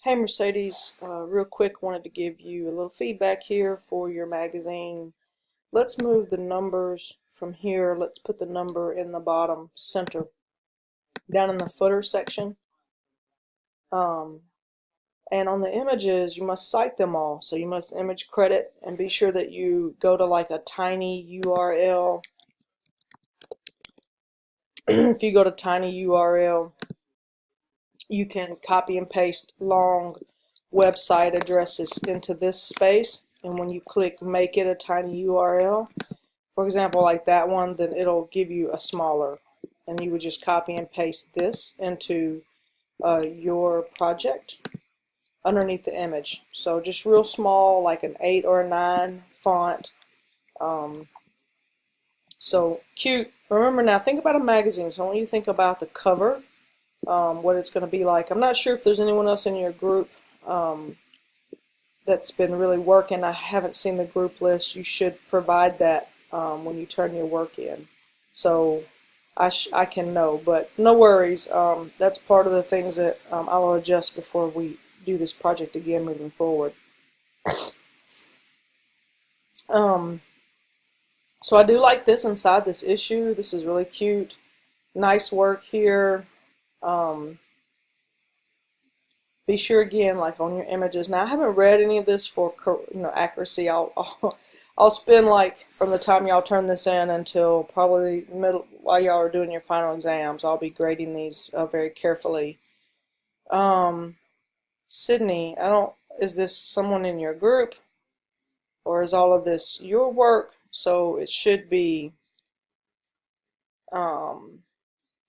Hey Mercedes, real quick, wanted to give you a little feedback here for your magazine. Let's move the numbers from here. Let's put the number in the bottom center, down in the footer section. Um, and on the images, you must cite them all. So you must image credit and be sure that you go to like a tiny URL. If you go to tiny URL, you can copy and paste long website addresses into this space, and when you click make it a tiny URL, for example like that one, then it'll give you a smaller, and you would just copy and paste this into your project underneath the image. So just real small, like an 8 or a 9 font. So cute. Remember now, think about a magazine, so when you think about the cover, what it's going to be like. I'm not sure if there's anyone else in your group that's been really working. I haven't seen the group list. You should provide that when you turn your work in, so I can know. But no worries. That's part of the things that I'll adjust before we do this project again moving forward. So I do like this inside this issue. This is really cute. Nice work here. Be sure again, like on your images. Now I haven't read any of this for accuracy. I'll spend like from the time y'all turn this in until probably middle while y'all are doing your final exams. I'll be grading these very carefully. Sydney, is this someone in your group, or is all of this your work? So it should be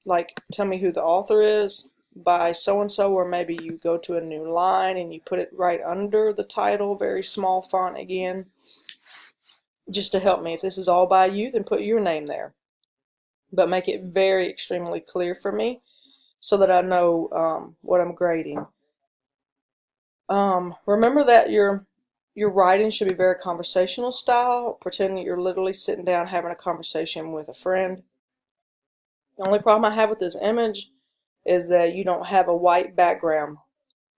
like tell me who the author is by so-and-so, or maybe you go to a new line and you put it right under the title, very small font again, just to help me. If this is all by you, then put your name there, but make it very extremely clear for me so that I know what I'm grading. Remember that your writing should be very conversational style, pretending that you're literally sitting down having a conversation with a friend. The only problem I have with this image is that you don't have a white background.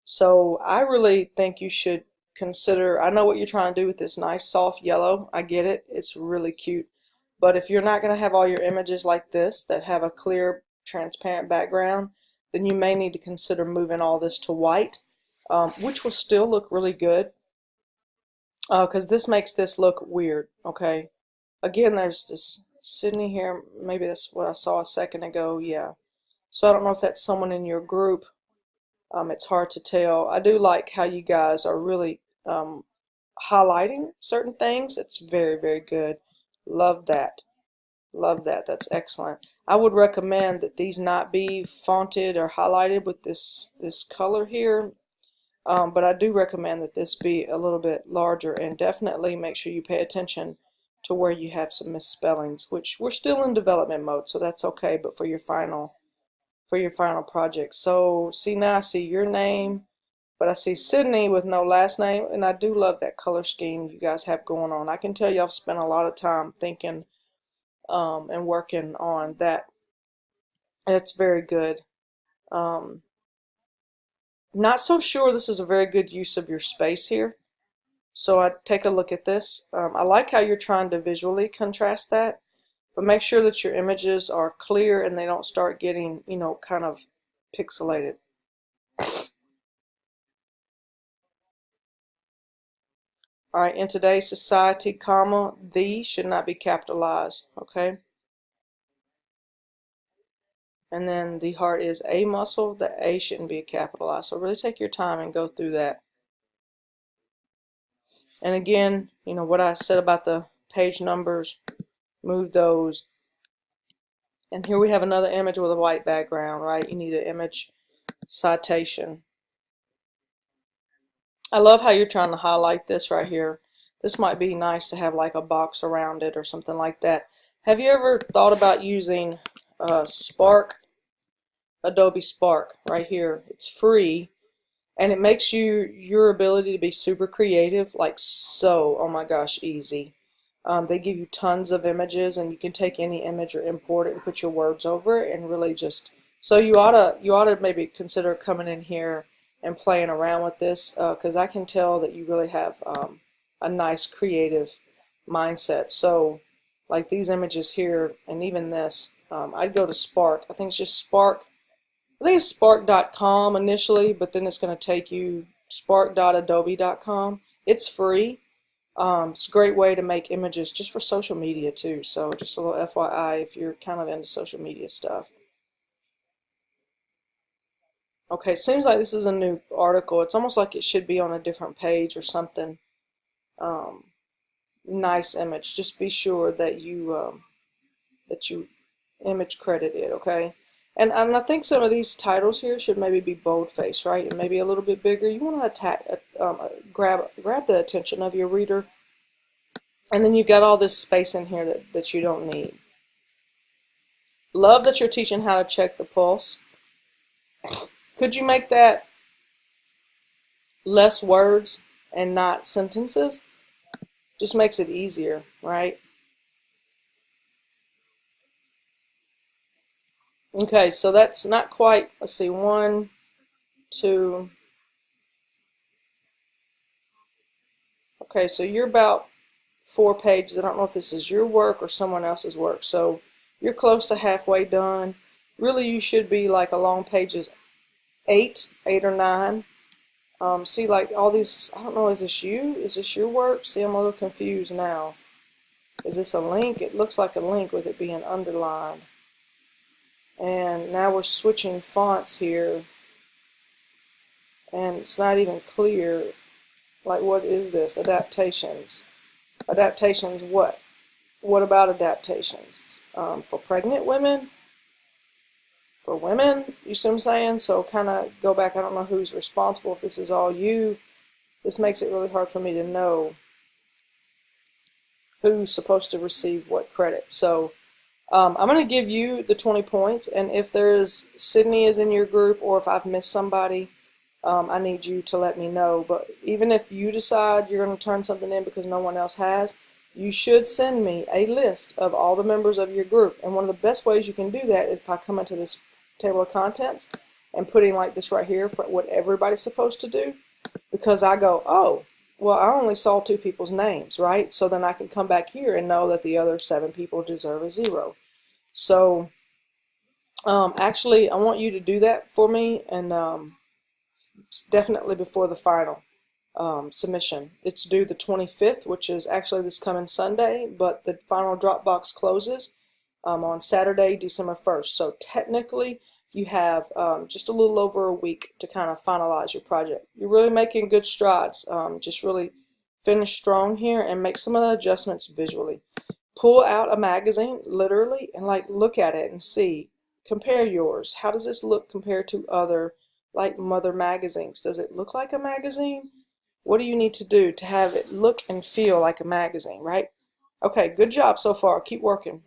So I really think you should consider, I know what you're trying to do with this nice soft yellow. I get it. It's really cute. But if you're not going to have all your images like this that have a clear, transparent background, then you may need to consider moving all this to white, which will still look really good, because this makes this look weird, okay? Again, there's this Sydney here. Maybe that's what I saw a second ago. Yeah. So I don't know if that's someone in your group. It's hard to tell. I do like how you guys are really highlighting certain things. It's very, very good. Love that. Love that. That's excellent. I would recommend that these not be fonted or highlighted with this color here. But I do recommend that this be a little bit larger, and definitely make sure you pay attention to where you have some misspellings, which we're still in development mode, so that's okay. But for your final project. So see, now I see your name, but I see Sydney with no last name, and I do love that color scheme you guys have going on. I can tell y'all spent a lot of time thinking and working on that. It's very good. Not so sure this is a very good use of your space here. So I take a look at this. I like how you're trying to visually contrast that, but make sure that your images are clear and they don't start getting, kind of pixelated. All right, in today's society, comma, the should not be capitalized, okay? And then the heart is a muscle, the A shouldn't be capitalized. So really take your time and go through that. And again, what I said about the page numbers, move those. And here we have another image with a white background, right? You need an image citation. I love how you're trying to highlight this right here. This might be nice to have like a box around it or something like that. Have you ever thought about using Spark? Adobe Spark right here. It's free, and it makes your ability to be super creative like so, oh my gosh, easy. They give you tons of images, and you can take any image or import it and put your words over it, and really just, so you ought to maybe consider coming in here and playing around with this, because I can tell that you really have a nice creative mindset. So like these images here and even this, I'd go to Spark. I think it's just Spark. I think it's spark.com initially, but then it's going to take you spark.adobe.com. It's free. It's a great way to make images just for social media too. So just a little FYI if you're kind of into social media stuff. Okay, seems like this is a new article. It's almost like it should be on a different page or something. Um, Nice image. Just be sure that you image credit it, okay? And I think some of these titles here should maybe be boldface, right? And maybe a little bit bigger. You want to grab the attention of your reader. And then you've got all this space in here that you don't need. Love that you're teaching how to check the pulse. Could you make that less words and not sentences? Just makes it easier, right? Okay, so that's not quite, let's see, 1, 2. Okay, so you're about 4 pages. I don't know if this is your work or someone else's work. So you're close to halfway done. Really, you should be like along pages 8 or 9. See, like all these, I don't know, is this you? Is this your work? See, I'm a little confused now. Is this a link? It looks like a link with it being underlined. And now we're switching fonts here. And it's not even clear. Like, what is this? Adaptations. Adaptations what? What about adaptations? For pregnant women? For women? You see what I'm saying? So kind of go back. I don't know who's responsible. If this is all you, this makes it really hard for me to know who's supposed to receive what credit. So I'm going to give you the 20 points. And if there's Sydney is in your group or if I've missed somebody, I need you to let me know. But even if you decide you're going to turn something in because no one else has, you should send me a list of all the members of your group. And one of the best ways you can do that is by coming to this table of contents and putting like this right here for what everybody's supposed to do. Because I go, oh, well, I only saw 2 people's names, right? So then I can come back here and know that the other 7 people deserve a 0. So actually, I want you to do that for me, and definitely before the final submission. It's due the 25th, which is actually this coming Sunday, but the final Dropbox closes on Saturday, December 1st. So technically, you have just a little over a week to kind of finalize your project. You're really making good strides. Just really finish strong here and make some of the adjustments visually. Pull out a magazine, literally, and like look at it and see. Compare yours. How does this look compared to other like mother magazines? Does it look like a magazine? What do you need to do to have it look and feel like a magazine, right? Okay, good job so far. Keep working.